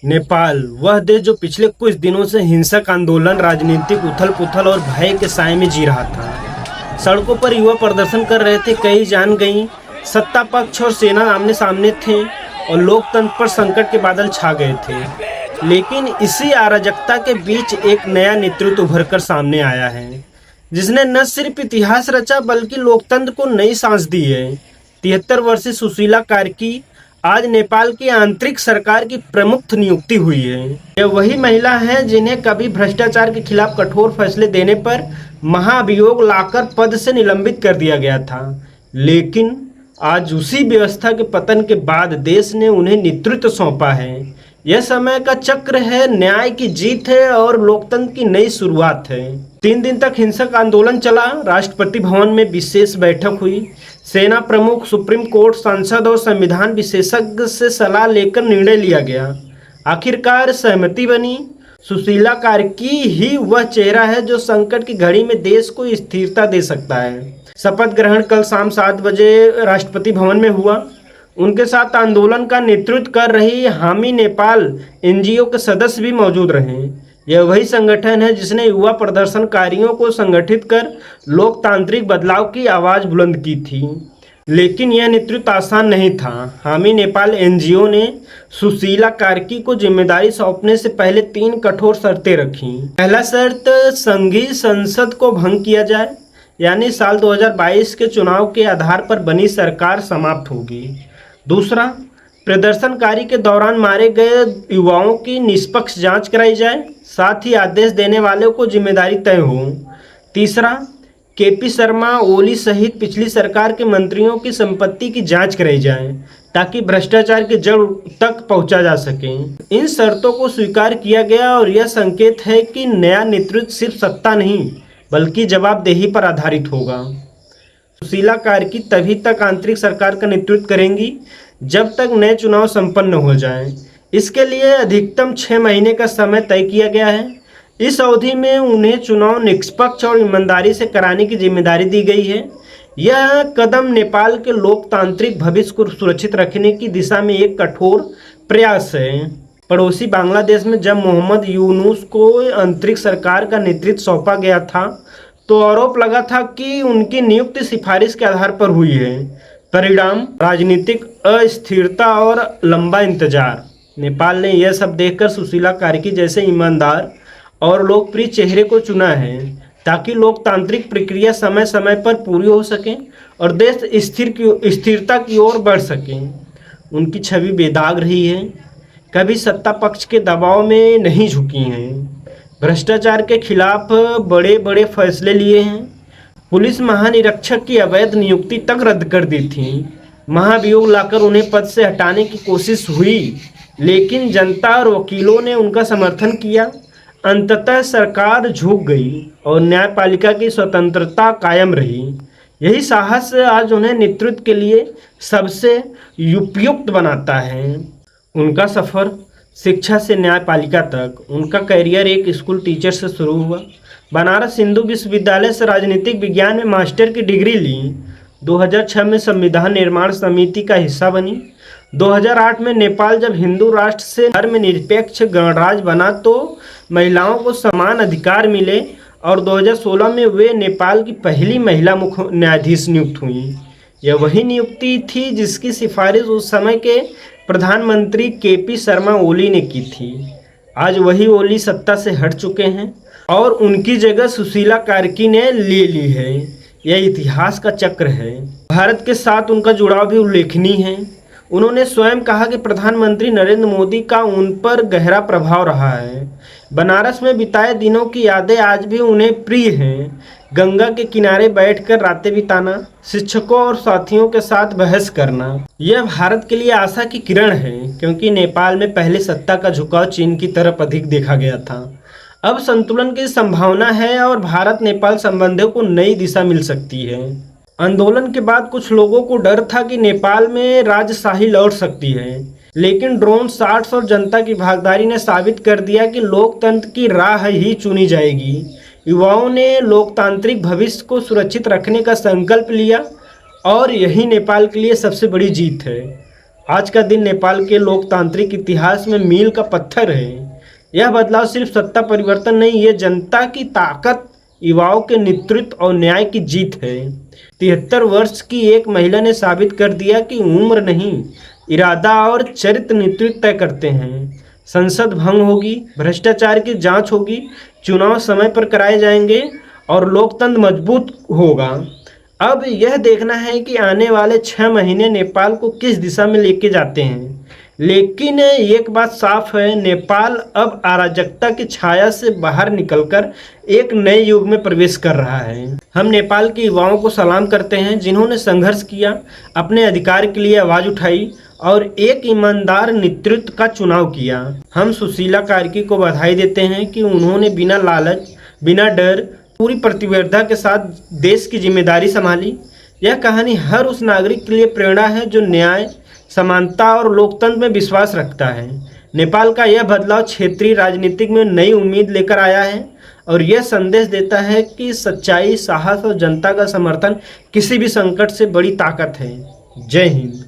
नेपाल वह देश जो पिछले कुछ दिनों से हिंसक आंदोलन, राजनीतिक उथल-पुथल और भय के साए में जी रहा था। सड़कों पर युवा प्रदर्शन कर रहे थे, कई जान गईं। सत्ता पक्ष और सेना आमने-सामने थे और लोकतंत्र पर संकट के बादल छा गए थे। लेकिन इसी अराजकता के बीच एक नया नेतृत्व उभर कर सामने आया है, जिसने न सिर्फ इतिहास रचा बल्कि लोकतंत्र को नई सांस दी है। 73 वर्षीय सुशीला कार्की आज नेपाल की आंतरिक सरकार की प्रमुख नियुक्ति हुई है। यह वही महिला है जिन्हें कभी भ्रष्टाचार के खिलाफ कठोर फैसले देने पर महाभियोग लाकर पद से निलंबित कर दिया गया था। लेकिन आज उसी व्यवस्था के पतन के बाद देश ने उन्हें नेतृत्व सौंपा है। यह समय का चक्र है, न्याय की जीत है और लोकतंत्र की नई शुरुआत है। 3 दिन तक हिंसक आंदोलन चला। राष्ट्रपति भवन में विशेष बैठक हुई। सेना प्रमुख, सुप्रीम कोर्ट, सांसद और संविधान विशेषज्ञ से सलाह लेकर निर्णय लिया गया। आखिरकार सहमति बनी। सुशीला कार्की ही वह चेहरा है जो संकट की घड़ी में देश को स्थिरता दे सकता है। शपथ ग्रहण कल शाम 7 बजे राष्ट्रपति भवन में हुआ। उनके साथ आंदोलन का नेतृत्व कर रही हामी नेपाल एनजीओ के सदस्य भी मौजूद रहे। यह वही संगठन है जिसने युवा प्रदर्शनकारियों को संगठित कर लोकतांत्रिक बदलाव की आवाज़ बुलंद की थी। लेकिन यह नेतृत्व आसान नहीं था। हामी नेपाल एनजीओ ने सुशीला कार्की को जिम्मेदारी सौंपने से पहले 3 कठोर शर्तें रखीं। पहला शर्त, संघीय संसद को भंग किया जाए, यानी साल 2022 के चुनाव के आधार पर बनी सरकार समाप्त होगी। दूसरा, प्रदर्शनकारी के दौरान मारे गए युवाओं की निष्पक्ष जांच कराई जाए, साथ ही आदेश देने वालों को जिम्मेदारी तय हो। तीसरा, केपी शर्मा ओली सहित पिछली सरकार के मंत्रियों की संपत्ति की जांच कराई जाए ताकि भ्रष्टाचार की जड़ तक पहुंचा जा सके। इन शर्तों को स्वीकार किया गया और यह संकेत है कि नया नेतृत्व सिर्फ सत्ता नहीं बल्कि जवाबदेही पर आधारित होगा। सुशीला कार्की तभी तक आंतरिक सरकार का नेतृत्व करेंगी जब तक नए चुनाव संपन्न हो जाएं। इसके लिए अधिकतम 6 महीने का समय तय किया गया है। इस अवधि में उन्हें चुनाव निष्पक्ष और ईमानदारी से कराने की जिम्मेदारी दी गई है। यह कदम नेपाल के लोकतांत्रिक भविष्य को सुरक्षित रखने की दिशा में एक कठोर प्रयास है। पड़ोसी बांग्लादेश में जब मोहम्मद यूनुस को आंतरिक सरकार का नेतृत्व सौंपा गया था तो आरोप लगा था कि उनकी नियुक्ति सिफारिश के आधार पर हुई है। परिणाम, राजनीतिक अस्थिरता और लंबा इंतजार। नेपाल ने यह सब देखकर सुशीला कार्की जैसे ईमानदार और लोकप्रिय चेहरे को चुना है ताकि लोकतांत्रिक प्रक्रिया समय समय पर पूरी हो सके और देश स्थिरता की ओर बढ़ सके। उनकी छवि बेदाग रही है, कभी सत्ता पक्ष के दबाव में नहीं झुकी हैं, भ्रष्टाचार के खिलाफ बड़े बड़े फैसले लिए हैं, पुलिस महानिरीक्षक की अवैध नियुक्ति तक रद्द कर दी थी। महाभियोग लाकर उन्हें पद से हटाने की कोशिश हुई, लेकिन जनता और वकीलों ने उनका समर्थन किया। अंततः सरकार झुक गई और न्यायपालिका की स्वतंत्रता कायम रही। यही साहस आज उन्हें नेतृत्व के लिए सबसे उपयुक्त बनाता है। उनका सफ़र शिक्षा से न्यायपालिका तक। उनका करियर एक स्कूल टीचर से शुरू हुआ। बनारस हिंदू विश्वविद्यालय से राजनीतिक विज्ञान में मास्टर की डिग्री ली। 2006 में संविधान निर्माण समिति का हिस्सा बनी। 2008 में नेपाल जब हिंदू राष्ट्र से धर्मनिरपेक्ष गणराज्य बना तो महिलाओं को समान अधिकार मिले और 2016 में वे नेपाल की पहली महिला मुख्य न्यायाधीश नियुक्त हुई। यह वही नियुक्ति थी जिसकी सिफारिश उस समय के प्रधानमंत्री केपी शर्मा ओली ने की थी। आज वही ओली सत्ता से हट चुके हैं और उनकी जगह सुशीला कार्की ने ले ली है। यह इतिहास का चक्र है। भारत के साथ उनका जुड़ाव भी उल्लेखनीय है। उन्होंने स्वयं कहा कि प्रधानमंत्री नरेंद्र मोदी का उन पर गहरा प्रभाव रहा है। बनारस में बिताए दिनों की यादें आज भी उन्हें प्रिय हैं। गंगा के किनारे बैठकर रातें बिताना, शिक्षकों और साथियों के साथ बहस करना, यह भारत के लिए आशा की किरण है, क्योंकि नेपाल में पहले सत्ता का झुकाव चीन की तरफ अधिक देखा गया था। अब संतुलन की संभावना है और भारत नेपाल संबंधों को नई दिशा मिल सकती है। आंदोलन के बाद कुछ लोगों को डर था कि नेपाल में राजशाही लौट सकती है, लेकिन ड्रोन शॉट्स और जनता की भागीदारी ने साबित कर दिया कि लोकतंत्र की राह ही चुनी जाएगी। युवाओं ने लोकतांत्रिक भविष्य को सुरक्षित रखने का संकल्प लिया और यही नेपाल के लिए सबसे बड़ी जीत है। आज का दिन नेपाल के लोकतांत्रिक इतिहास में मील का पत्थर है। यह बदलाव सिर्फ सत्ता परिवर्तन नहीं, ये जनता की ताकत, युवाओं के नेतृत्व और न्याय की जीत है। 73 वर्ष की एक महिला ने साबित कर दिया कि उम्र नहीं, इरादा और चरित्र नेतृत्व तय करते हैं। संसद भंग होगी, भ्रष्टाचार की जांच होगी, चुनाव समय पर कराए जाएंगे और लोकतंत्र मजबूत होगा। अब यह देखना है कि आने वाले 6 महीने नेपाल को किस दिशा में लेके जाते हैं। लेकिन एक बात साफ है, नेपाल अब अराजकता की छाया से बाहर निकलकर एक नए युग में प्रवेश कर रहा है। हम नेपाल के युवाओं को सलाम करते हैं जिन्होंने संघर्ष किया, अपने अधिकार के लिए आवाज़ उठाई और एक ईमानदार नेतृत्व का चुनाव किया। हम सुशीला कार्की को बधाई देते हैं कि उन्होंने बिना लालच, बिना डर, पूरी प्रतिबद्धता के साथ देश की जिम्मेदारी संभाली। यह कहानी हर उस नागरिक के लिए प्रेरणा है जो न्याय, समानता और लोकतंत्र में विश्वास रखता है। नेपाल का यह बदलाव क्षेत्रीय राजनीतिक में नई उम्मीद लेकर आया है और यह संदेश देता है कि सच्चाई, साहस और जनता का समर्थन किसी भी संकट से बड़ी ताकत है। जय हिंद।